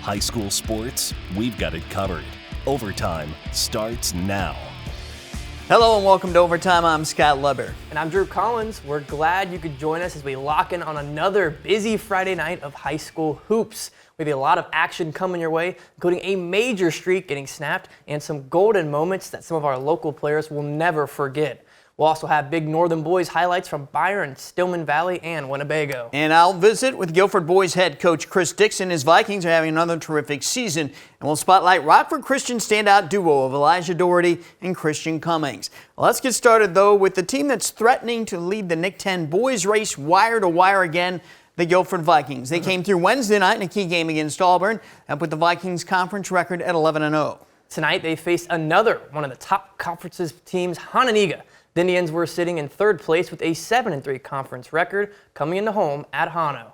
High school sports, we've got it covered. Overtime starts now. Hello and welcome to Overtime. I'm Scott Leber. And I'm Drew Collins. We're glad you could join us as we lock in on another busy Friday night of high school hoops. We have a lot of action coming your way, including a major streak getting snapped and some golden moments that some of our local players will never forget. We'll also have big Northern boys highlights from Byron, Stillman Valley, and Winnebago. And I'll visit with Guilford boys head coach Chris Dixon. His Vikings are having another terrific season. And we'll spotlight Rockford Christian standout duo of Elijah Doherty and Christian Cummings. Let's get started, though, with the team that's threatening to lead the NIC-10 boys race wire to wire again, the Guilford Vikings. They came through Wednesday night in a key game against Auburn and put the Vikings conference record at 11-0. Tonight, they faced another one of the top conference's teams, Hononegah. The Indians were sitting in third place with a 7-3 conference record coming into home at Hano.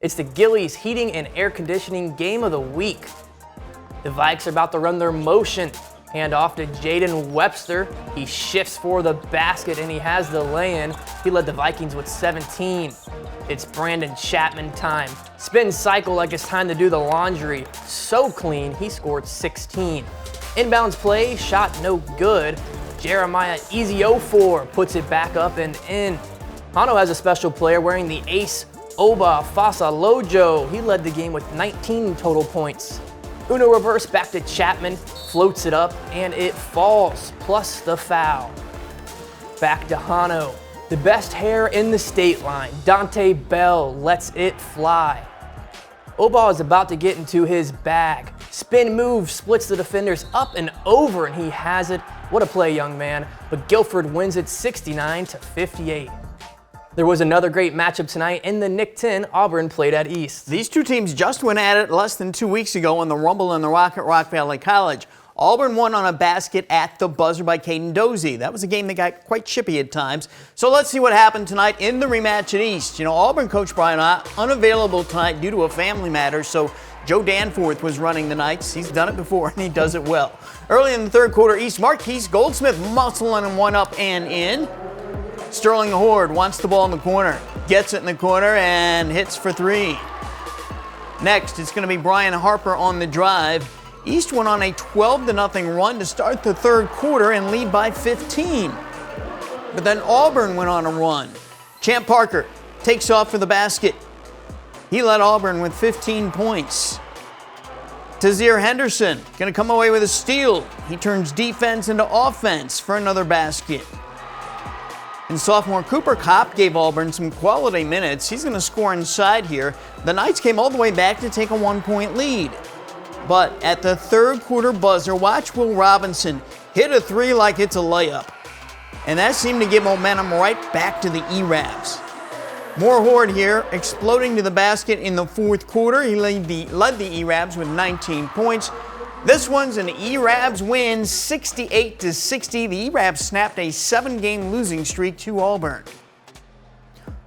It's the Gillies Heating and Air Conditioning Game of the Week. The Vikes are about to run their motion. Hand off to Jaden Webster. He shifts for the basket and he has the lay-in. He led the Vikings with 17. It's Brandon Chapman time. Spin cycle like it's time to do the laundry. So clean, he scored 16. Inbounds play, shot no good. Jeremiah Eziofor puts it back up and in. Hano has a special player wearing the ace, Oba Fasalojo. He led the game with 19 total points. Uno reverse back to Chapman, floats it up, and it falls, plus the foul. Back to Hano. The best hair in the state line, Dante Bell lets it fly. Oba is about to get into his bag. Spin move splits the defenders up and over, and he has it. What a play, young man. But Guilford wins it 69-58. There was another great matchup tonight in the NIC-10. Auburn played at East. These two teams just went at it less than 2 weeks ago in the Rumble in the Rock at Rock Valley College. Auburn won on a basket at the buzzer by Caden Dozie. That was a game that got quite chippy at times. So let's see what happened tonight in the rematch at East. You know, Auburn coach Brian unavailable tonight due to a family matter, so Joe Danforth was running the Knights. He's done it before, and he does it well. Early in the third quarter, East Marquise Goldsmith muscling one up and in. Sterling Horde wants the ball in the corner, gets it in the corner, and hits for three. Next, it's going to be Brian Harper on the drive. East went on a 12-0 run to start the third quarter and lead by 15. But then Auburn went on a run. Champ Parker takes off for the basket. He led Auburn with 15 points. Tazir Henderson going to come away with a steal. He turns defense into offense for another basket. And sophomore Cooper Kopp gave Auburn some quality minutes. He's going to score inside here. The Knights came all the way back to take a 1-point lead. But at the third quarter buzzer, watch Will Robinson hit a three like it's a layup. And that seemed to give momentum right back to the E-Rabs. More Horde here, exploding to the basket in the fourth quarter. He led the E-Rabs with 19 points. This one's an E-Rabs win, 68-60. The E-Rabs snapped a 7-game losing streak to Auburn.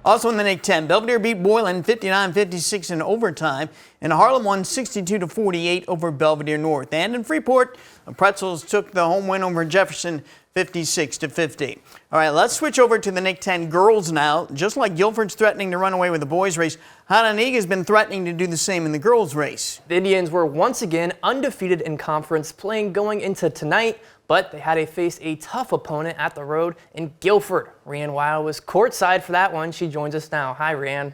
Also in the NIC-10, Belvedere beat Boylan 59-56 in overtime, and Harlem won 62-48 over Belvedere North. And in Freeport, the Pretzels took the home win over Jefferson 56-50. All right, let's switch over to the NIC-10 girls now. Just like Guilford's threatening to run away with the boys race, Hononegah has been threatening to do the same in the girls race. The Indians were once again undefeated in conference playing going into tonight, but they had to face a tough opponent at the road in Guilford. Rianne Weil was courtside for that one. She joins us now. Hi, Rianne.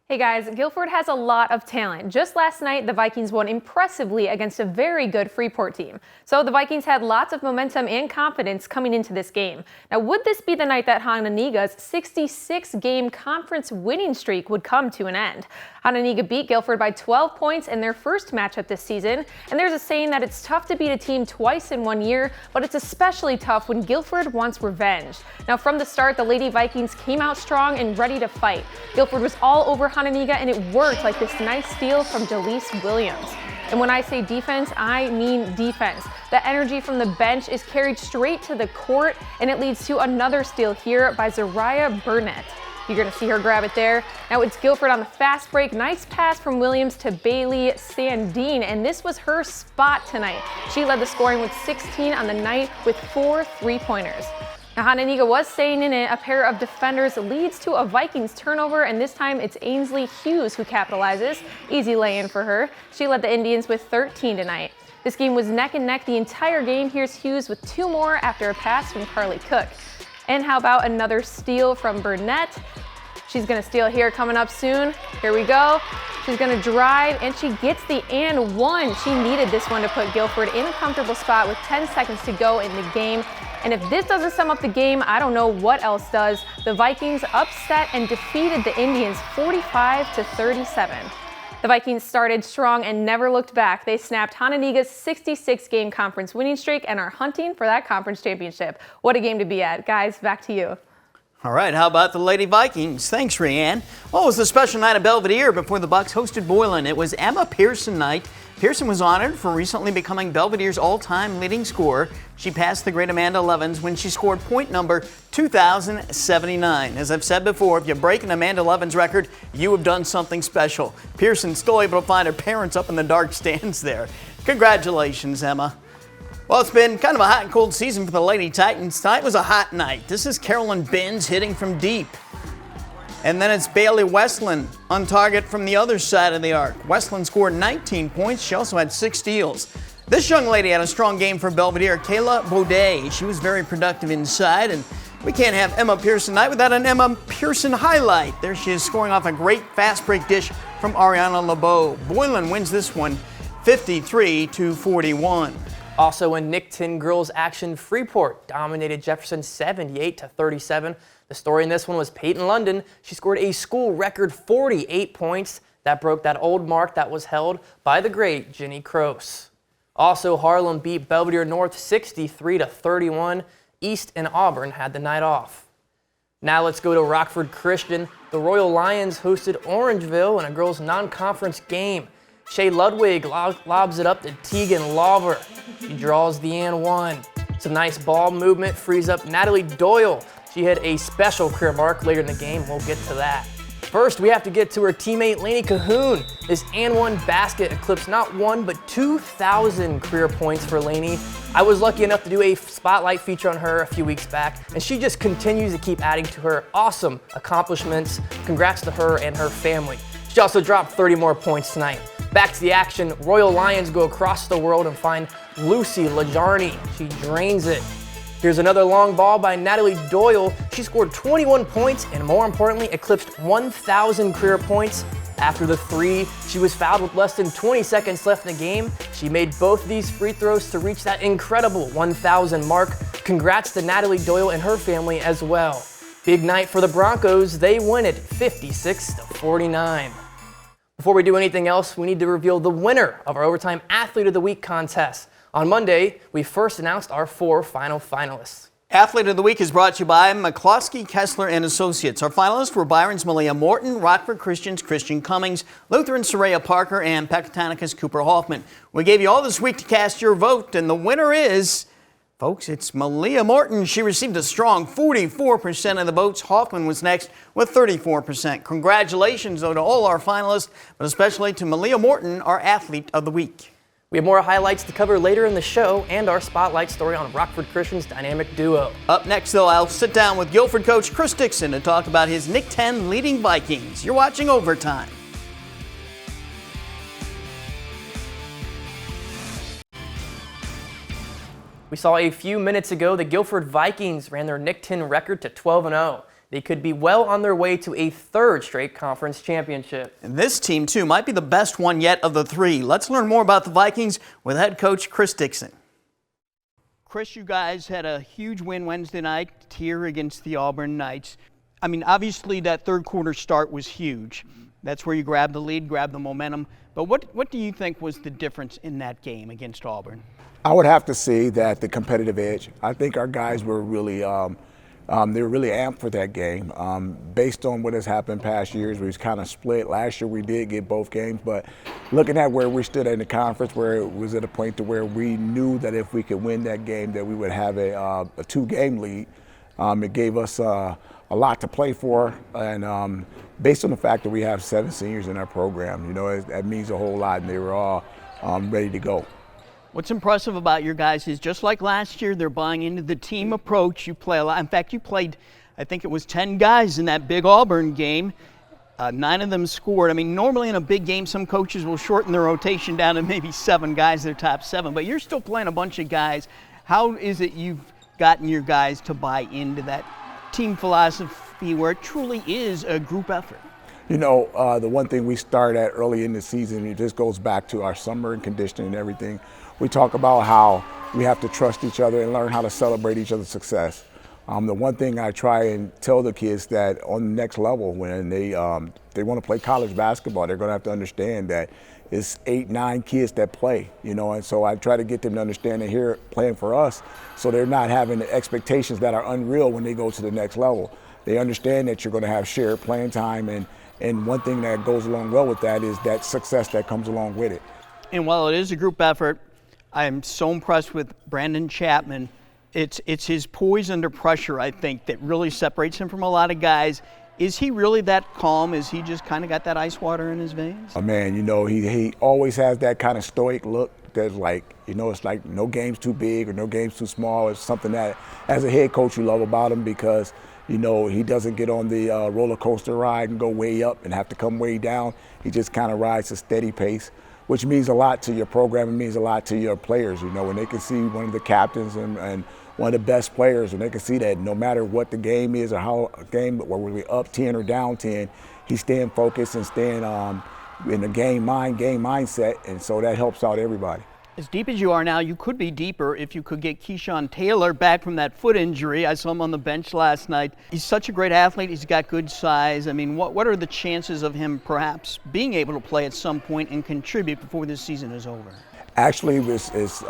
Hey guys, Guilford has a lot of talent. Just last night, the Vikings won impressively against a very good Freeport team. So the Vikings had lots of momentum and confidence coming into this game. Now, would this be the night that Hononegah's 66-game conference winning streak would come to an end? Hononegah beat Guilford by 12 points in their first matchup this season. And there's a saying that it's tough to beat a team twice in 1 year, but it's especially tough when Guilford wants revenge. Now, from the start, the Lady Vikings came out strong and ready to fight. Guilford was all over Hononegah, and it worked like this nice steal from Jaleese Williams. And when I say defense, I mean defense. The energy from the bench is carried straight to the court, and it leads to another steal here by Zariah Burnett. You're going to see her grab it there. Now it's Guilford on the fast break. Nice pass from Williams to Bailey Sandine, and this was her spot tonight. She led the scoring with 16 on the night with 4 3-pointers. Now, Hononegah was staying in it. A pair of defenders leads to a Vikings turnover, and this time it's Ainsley Hughes who capitalizes. Easy lay-in for her. She led the Indians with 13 tonight. This game was neck and neck the entire game. Here's Hughes with 2 more after a pass from Carly Cook. And how about another steal from Burnett? She's going to steal here coming up soon. Here we go. She's going to drive, and she gets the and one. She needed this one to put Guilford in a comfortable spot with 10 seconds to go in the game. And if this doesn't sum up the game, I don't know what else does. The Vikings upset and defeated the Indians 45-37. The Vikings started strong and never looked back. They snapped Hononegah's 66-game conference winning streak and are hunting for that conference championship. What a game to be at. Guys, back to you. All right, how about the Lady Vikings? Thanks, Rianne. Well, it was a special night at Belvedere before the Bucks hosted Boylan. It was Emma Pearson night. Pearson was honored for recently becoming Belvedere's all-time leading scorer. She passed the great Amanda Levens when she scored point number 2,079. As I've said before, if you break an Amanda Levens record, you have done something special. Pearson's still able to find her parents up in the dark stands there. Congratulations, Emma. Well, it's been kind of a hot and cold season for the Lady Titans. Tonight was a hot night. This is Carolyn Binns hitting from deep. And then it's Bailey Westland on target from the other side of the arc. Westland scored 19 points. She also had 6 steals. This young lady had a strong game for Belvedere, Kayla Baudet. She was very productive inside, and we can't have Emma Pearson night without an Emma Pearson highlight. There she is scoring off a great fast break dish from Ariana LeBeau. Boylan wins this one 53-41. Also in Nick 10 girls action, Freeport dominated Jefferson 78-37. The story in this one was Peyton London. She scored a school record 48 points. That broke that old mark that was held by the great Jenny Kroos. Also, Harlem beat Belvedere North 63-31. East and Auburn had the night off. Now let's go to Rockford Christian. The Royal Lions hosted Orangeville in a girls' non-conference game. Shay Ludwig lobs it up to Tegan Lawver. She draws the and one. Some nice ball movement frees up Natalie Doyle. She hit a special career mark later in the game. We'll get to that. First, we have to get to her teammate Lainey Cahoon. This and one basket eclipsed not 1 but 2,000 career points for Lainey. I was lucky enough to do a spotlight feature on her a few weeks back, and she just continues to keep adding to her awesome accomplishments. Congrats to her and her family. She also dropped 30 more points tonight. Back to the action, Royal Lions go across the world and find Lucy Lajarni. She drains it. Here's another long ball by Natalie Doyle. She scored 21 points and, more importantly, eclipsed 1,000 career points. After the three, she was fouled with less than 20 seconds left in the game. She made both of these free throws to reach that incredible 1,000 mark. Congrats to Natalie Doyle and her family as well. Big night for the Broncos. They win it 56-49. Before we do anything else, we need to reveal the winner of our Overtime Athlete of the Week contest. On Monday, we first announced our 4 final finalists. Athlete of the Week is brought to you by McCloskey, Kessler & Associates. Our finalists were Byron's Malia Morton, Rockford Christian's Christian Cummings, Lutheran Soraya Parker, and Pecatonica's Cooper Hoffman. We gave you all this week to cast your vote, and the winner is, folks, it's Malia Morton. She received a strong 44% of the votes. Hoffman was next with 34%. Congratulations, though, to all our finalists, but especially to Malia Morton, our Athlete of the Week. We have more highlights to cover later in the show and our spotlight story on Rockford Christian's dynamic duo. Up next, though, I'll sit down with Guilford coach Chris Dixon to talk about his Nick 10 leading Vikings. You're watching Overtime. We saw a few minutes ago the Guilford Vikings ran their Nick 10 record to 12-0. They could be well on their way to a 3rd straight conference championship. And this team, too, might be the best one yet of the 3. Let's learn more about the Vikings with head coach Chris Dixon. Chris, you guys had a huge win Wednesday night here against the Auburn Knights. I mean, obviously that third quarter start was huge. That's where you grabbed the lead, grabbed the momentum. But what do you think was the difference in that game against Auburn? I would have to say that the competitive edge. I think our guys were really they were really amped for that game. Based on what has happened past years, we was kind of split. Last year we did get both games, but looking at where we stood in the conference, where it was at a point to where we knew that if we could win that game, that we would have a 2-game lead. It gave us a lot to play for, and based on the fact that we have 7 seniors in our program, you know, that means a whole lot, and they were all ready to go. What's impressive about your guys is just like last year, they're buying into the team approach. You play a lot. In fact, you played, I think it was 10 guys in that big Auburn game. 9 of them scored. I mean, normally in a big game, some coaches will shorten their rotation down to maybe 7 guys, their top 7. But you're still playing a bunch of guys. How is it you've gotten your guys to buy into that team philosophy where it truly is a group effort? You know, the one thing we start at early in the season, it just goes back to our summer and conditioning and everything. We talk about how we have to trust each other and learn how to celebrate each other's success. The one thing I try and tell the kids that on the next level, when they want to play college basketball, they're going to have to understand that it's 8, 9 kids that play, you know, and so I try to get them to understand that here playing for us, so they're not having the expectations that are unreal when they go to the next level. They understand that you're going to have shared playing time, and one thing that goes along well with that is that success that comes along with it. And while it is a group effort, I am so impressed with Brandon Chapman. It's his poise under pressure, I think, that really separates him from a lot of guys. Is he really that calm? Is he just kind of got that ice water in his veins? Oh, man, you know, he always has that kind of stoic look that's like, you know, it's like no game's too big or no game's too small. It's something that, as a head coach, you love about him because, you know, he doesn't get on the roller coaster ride and go way up and have to come way down. He just kind of rides a steady pace, which means a lot to your program. It means a lot to your players, you know, when they can see one of the captains and one of the best players, and they can see that no matter what the game is or how a game, whether we're up 10 or down 10, he's staying focused and staying in the game mindset, and so that helps out everybody. As deep as you are now, you could be deeper if you could get Keyshawn Taylor back from that foot injury. I saw him on the bench last night. He's such a great athlete. He's got good size. I mean, what are the chances of him perhaps being able to play at some point and contribute before this season is over? Actually, it's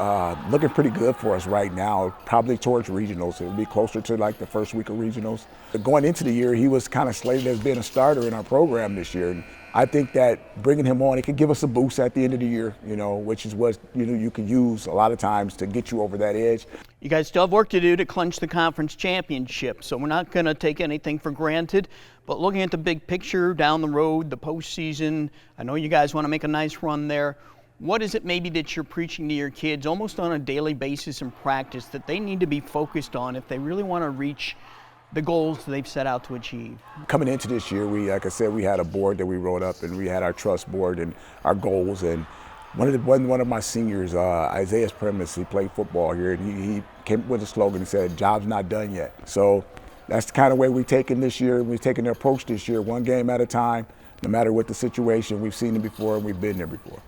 looking pretty good for us right now, probably towards regionals. It'll be closer to like the first week of regionals. Going into the year, he was kind of slated as being a starter in our program this year. And I think that bringing him on, it could give us a boost at the end of the year, you know, which is what, you know, you can use a lot of times to get you over that edge. You guys still have work to do to clinch the conference championship, so we're not going to take anything for granted. But looking at the big picture down the road, the postseason, I know you guys want to make a nice run there. What is it maybe that you're preaching to your kids almost on a daily basis in practice that they need to be focused on if they really want to reach the goals they've set out to achieve? Coming into this year, like I said, we had a board that we wrote up, and we had our trust board and our goals. And one of my seniors, Isaiah Premise, he played football here, and he came up with a slogan. He said, "Job's not done yet." So that's the kind of way we're taking this year. We're taking the approach this year, one game at a time, no matter what the situation. We've seen it before, and we've been there before.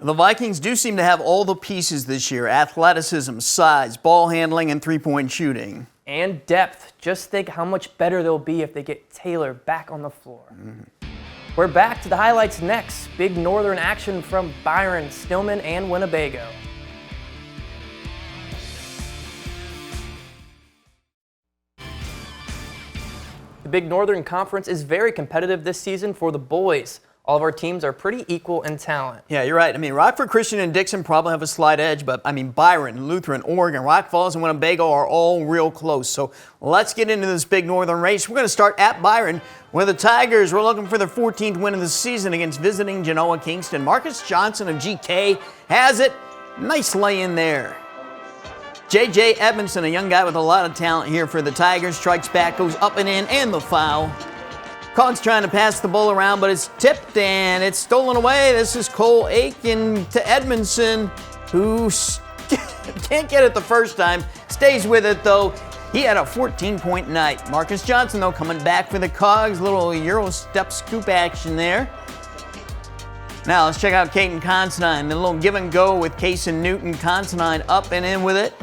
The Vikings do seem to have all the pieces this year: athleticism, size, ball handling, and three-point shooting. And depth. Just think how much better they'll be if they get Taylor back on the floor. We're back to the highlights next. Big Northern action from Byron, Stillman, and Winnebago. The Big Northern Conference is very competitive this season for the boys. All of our teams are pretty equal in talent. Yeah, you're right. I mean, Rockford Christian and Dixon probably have a slight edge, but I mean, Byron, Lutheran, Oregon, Rock Falls, and Winnebago are all real close. So let's get into this Big Northern race. We're going to start at Byron, where the Tigers were looking for their 14th win of the season against visiting Genoa Kingston. Marcus Johnson of GK has it. Nice lay in there. J.J. Edmondson, a young guy with a lot of talent here for the Tigers, strikes back, goes up and in, and the foul. Cogs trying to pass the ball around, but it's tipped and it's stolen away. This is Cole Aiken to Edmondson, who can't get it the first time. Stays with it, though. He had a 14-point night. Marcus Johnson, though, coming back for the Cogs. Little Euro step scoop action there. Now let's check out Caden Considine. The little give and go with Case and Newton. Considine up and in with it.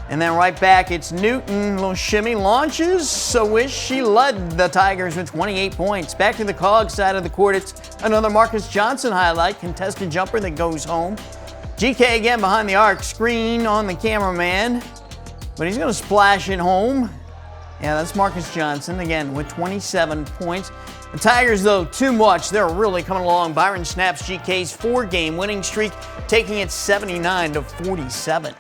And then right back, it's Newton, little shimmy, launches. So wish she led the Tigers with 28 points. Back to the Cogs side of the court, it's another Marcus Johnson highlight, contested jumper that goes home. GK again behind the arc, screen on the cameraman, but he's gonna splash it home. Yeah, that's Marcus Johnson, again, with 27 points. The Tigers, though, too much. They're really coming along. Byron snaps GK's 4-game winning streak, taking it 79-47.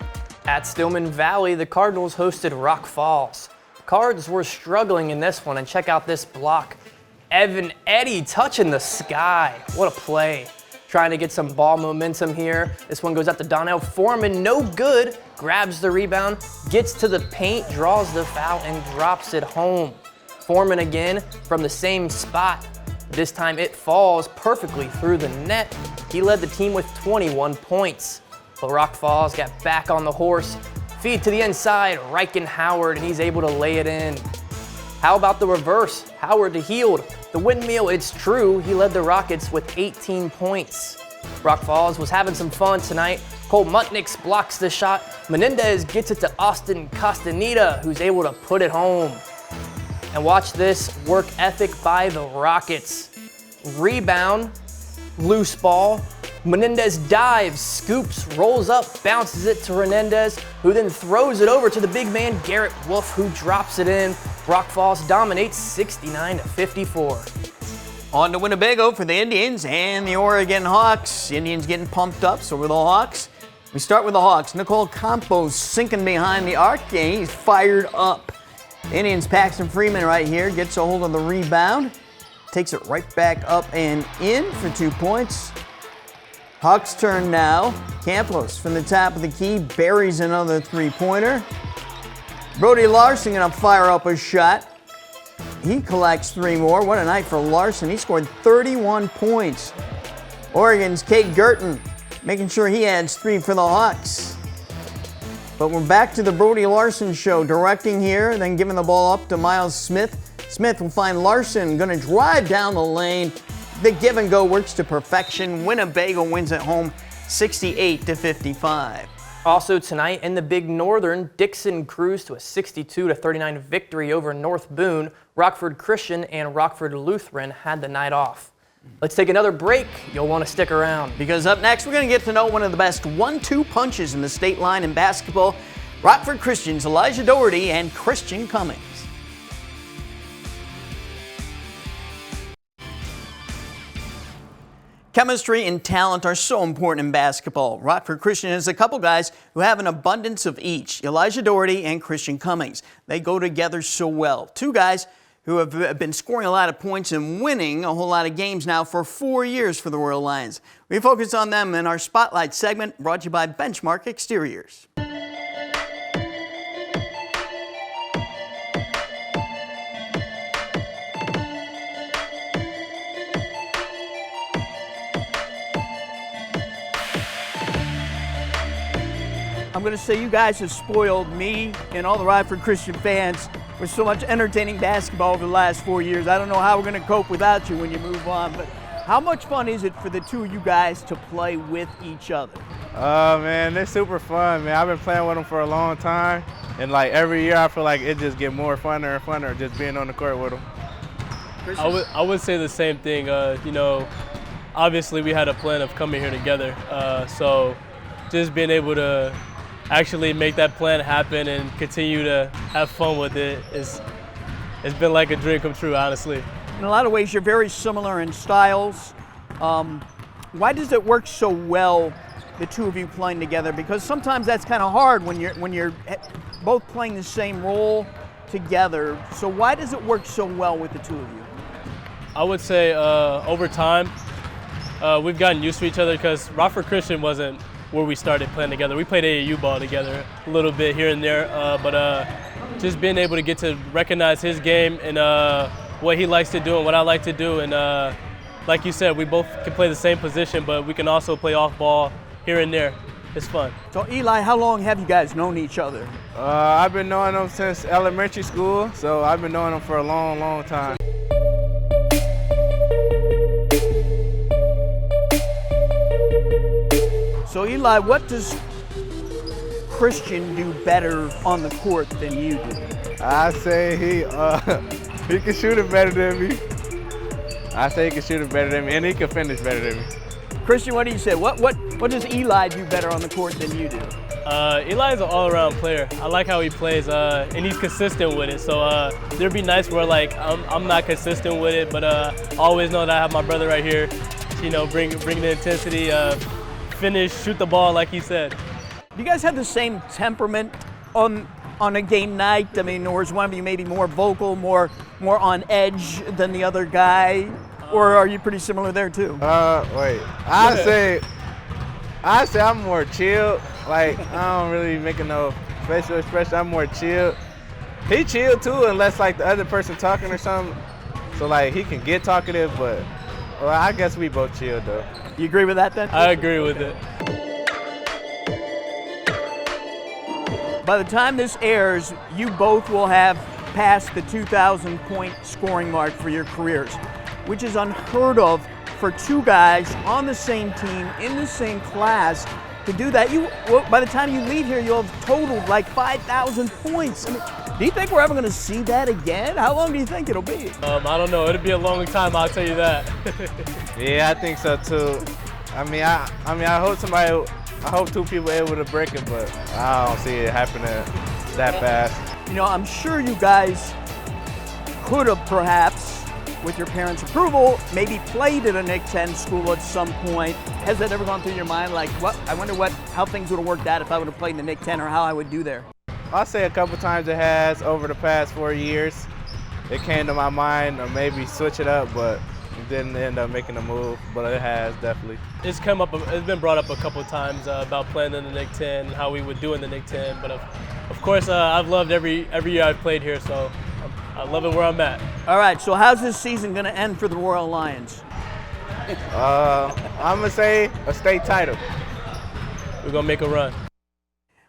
At Stillman Valley, the Cardinals hosted Rock Falls. Cards were struggling in this one, and check out this block. Evan Eddy touching the sky. What a play. trying to get some ball momentum here. This one goes out to Donnell Foreman, no good. Grabs the rebound, gets to the paint, draws the foul, and drops it home. Foreman again from the same spot. This time it falls perfectly through the net. He led the team with 21 points. But Rock Falls got back on the horse. Feed to the inside, Reichen Howard, and he's able to lay it in. How about the reverse? Howard to Heald. The windmill, it's true. He led the Rockets with 18 points. Rock Falls was having some fun tonight. Cole Mutniks blocks the shot. Menendez gets it to Austin Castaneda, who's able to put it home. And watch this work ethic by the Rockets. Rebound, loose ball. Menendez dives, scoops, rolls up, bounces it to Menendez, who then throws it over to the big man Garrett Wolf, who drops it in. Rock Falls dominates 69-54. On to Winnebago for the Indians and the Oregon Hawks. Indians getting pumped up, so we're the Hawks. We start with the Hawks. Nicole Campos sinking behind the arc, and he's fired up. Indians Paxton Freeman right here gets a hold of the rebound, takes it right back up and in for 2 points. Hawks turn now. Campos from the top of the key buries another three-pointer. Brody Larson gonna fire up a shot. He collects 3 more. What a night for Larson. He scored 31 points. Oregon's Kate Gurton making sure he adds 3 for the Hawks. But we're back to the Brody Larson show, directing here, then giving the ball up to Miles Smith. Smith will find Larson, gonna drive down the lane. The give and go works to perfection. Winnebago wins at home 68-55. Also tonight in the Big Northern, Dixon cruised to a 62-39 victory over North Boone. Rockford Christian and Rockford Lutheran had the night off. Let's take another break. You'll want to stick around. Because up next, we're going to get to know one of the best 1-2 punches in the state line in basketball. Rockford Christian's Elijah Doherty and Christian Cummings. Chemistry and talent are so important in basketball. Rockford Christian has a couple guys who have an abundance of each, Elijah Doherty and Christian Cummings. They go together so well. 2 guys who have been scoring a lot of points and winning a whole lot of games now for 4 years for the Royal Lions. We focus on them in our Spotlight segment brought to you by Benchmark Exteriors. I'm going to say you guys have spoiled me and all the Rockford Christian fans with so much entertaining basketball over the last 4 years. I don't know how we're going to cope without you when you move on, but how much fun is it for the 2 of you guys to play with each other? Man, they're super fun, man. I've been playing with them for a long time, and like every year I feel like it just get more funner and funner just being on the court with them. I would say the same thing. You know, obviously we had a plan of coming here together, so just being able to actually make that plan happen and continue to have fun with it it's been like a dream come true, honestly. In a lot of ways, you're very similar in styles. Why does it work so well, the 2 of you playing together? Because sometimes that's kind of hard when you're both playing the same role together. So why does it work so well with the 2 of you? I would say over time, we've gotten used to each other because Rockford Christian wasn't where we started playing together. We played AAU ball together a little bit here and there, but just being able to get to recognize his game and what he likes to do and what I like to do. And like you said, we both can play the same position, but we can also play off ball here and there. It's fun. So Eli, how long have you guys known each other? I've been knowing them since elementary school, so I've been knowing them for a long, long time. So Eli, what does Christian do better on the court than you do? I say he can shoot it better than me. I say he can shoot it better than me, and he can finish better than me. Christian, what do you say? What does Eli do better on the court than you do? Eli's an all-around player. I like how he plays, and he's consistent with it. So it'd be nice where like I'm not consistent with it, but I always know that I have my brother right here. You know, bring the intensity, finish, shoot the ball, like he said. Do you guys have the same temperament on a game night? I mean, or is one of you maybe more vocal, more on edge than the other guy? Or are you pretty similar there too? Wait. I say I'm more chill. Like, I don't really make no facial expression. I'm more chill. He chill too, unless like the other person talking or something. So like he can get talkative, but well, I guess we both chill though. You agree with that then? I agree with it. By the time this airs, you both will have passed the 2,000-point scoring mark for your careers, which is unheard of for two guys on the same team in the same class to do that. By the time you leave here, you'll have totaled like 5,000 points. I mean, do you think we're ever going to see that again? How long do you think it'll be? I don't know. It'll be a long time, I'll tell you that. Yeah, I think so too. I hope two people are able to break it, but I don't see it happening that fast. You know, I'm sure you guys could have perhaps, with your parents' approval, maybe played at a Nick 10 school at some point. Has that ever gone through your mind? Like, I wonder how things would have worked out if I would have played in the Nick 10 or how I would do there. I'll say a couple times it has over the past 4 years. It came to my mind or maybe switch it up, but it didn't end up making a move, but it has definitely. It's been brought up a couple of times about playing in the Nick 10 and how we would do in the Nick 10. But of course, I've loved every year I've played here, so I love it where I'm at. All right, so how's this season going to end for the Royal Lions? I'm going to say a state title. We're going to make a run.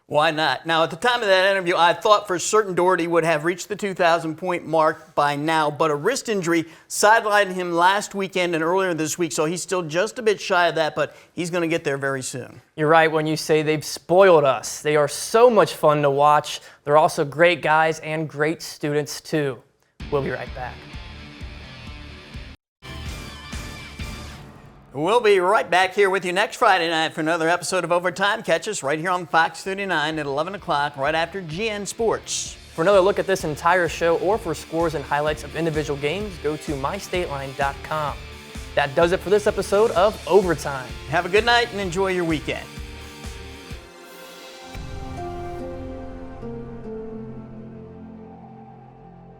Why not? Now, at the time of that interview, I thought for certain Doherty would have reached the 2,000-point mark by now, but a wrist injury sidelined him last weekend and earlier this week, so he's still just a bit shy of that, but he's going to get there very soon. You're right when you say they've spoiled us. They are so much fun to watch. They're also great guys and great students, too. We'll be right back. We'll be right back here with you next Friday night for another episode of Overtime. Catch us right here on Fox 39 at 11 o'clock, right after GN Sports. For another look at this entire show or for scores and highlights of individual games, go to mystateline.com. That does it for this episode of Overtime. Have a good night and enjoy your weekend.